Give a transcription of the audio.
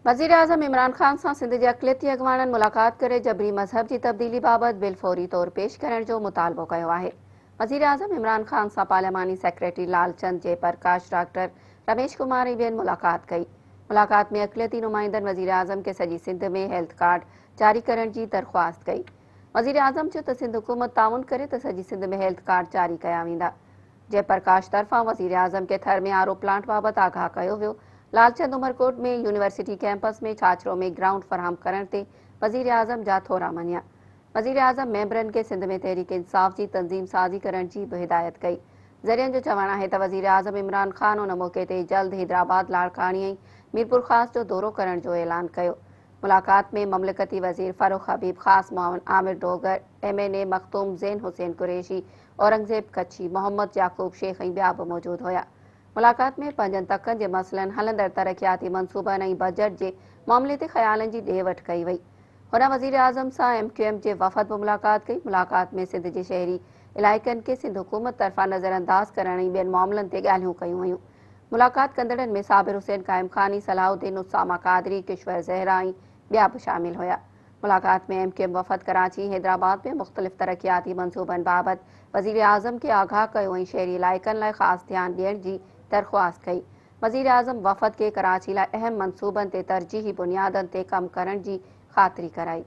वज़ीर आज़म इमरान ख़ान सां सिंध जे अक़लियती अॻवाननि मुलाक़ात करे जबरी मज़हब जी तब्दीली बाबति बिल फ़ौरी तौरु पेश करण जो मुतालबो कयो आहे। वज़ीर आज़म इमरान ख़ान सां पार्लियामानी सेक्रेटरी लालचंद जयप्रकाश, डॉक्टर रमेश कुमार ऐं ॿियनि मुलाक़ात कई। मुलाक़ात में अक़लियती नुमाइंदनि वज़ीर आज़म खे सॼी सिंध में हेल्थ कार्ड जारी करण जी दरख़्वास्त कई। वज़ीर आज़म चयो त सिंध हुकूमत ताउन करे त सॼी सिंध में हेल्थ कार्ड जारी कया वेंदा। जयप्रकाश तरफ़ां वज़ीर आज़म खे थर में आरो प्लांट बाबति आगाह कयो वियो। लालचंद उमरकोट में यूनिवर्सिटी कैंपस में छाछरो में ग्राउंड फराहम करण ते वज़ीर आज़म जा थोरा मञिया। वज़ीर आज़म मेंबरनि खे सिंध में तहरीक इंसाफ़ जी तंज़ीम साज़ी करण जी बि हिदायत कई। ज़रियनि जो चवणु आहे त वज़ीर आज़म इमरान ख़ान उन मौक़े ते जल्द हैदराबाद, लाड़कानी ऐं मीरपुर ख़ास जो दौरो करण जो ऐलान कयो। मुलाक़ात में ममलिकती वज़ीर फ़ारूक हबीब, ख़ास मुआविन आमिर डोगर, MNA मखतूम, ज़ैन हुसैन कुरैशी, औरंगज़ेब कच्छी, मोहम्मद याकूब शेख ऐं ॿिया बि मौजूदु हुया। मुलाक़ात में पंजनि तख़्तनि जे मसइलनि, हलंदड़ तरक़ियाती मंसूबनि ऐं बजट जे मामले ते ख़्यालनि जी ॾे वठि कई वई। हुन वज़ीर आज़म सां MQM जे वफ़द बि मुलाक़ात कई। मुलाक़ात में सिंध जे शहरी इलाइक़नि खे सिंध हुकूमत तरफ़ां नज़रअंदाज़ करण ऐं ॿियनि मामलनि ते ॻाल्हियूं कयूं वयूं। मुलाक़ात कंदड़नि में साबिर हुसैन क़ाइम ख़ानी, सलाहुद्दीन, उसामा क़ादरी, किश्वर ज़हरा ऐं ॿिया बि शामिल हुया। मुलाक़ात में MQM वफ़द कराची, हैदराबाद में मुख़्तलिफ़ तरक़ियाती मंसूबनि बाबति वज़ीर आज़म खे आगाह कयो ऐं शहरी इलाइक़नि लाइ ख़ासि ध्यानु ॾियण जी दरख़्वास्त कई। वज़ीर आज़म वफ़द खे कराची लाइ अहम मंसूबनि ते तरजीही बुनियादनि ते कमु करण जी ख़ातिरी कराई।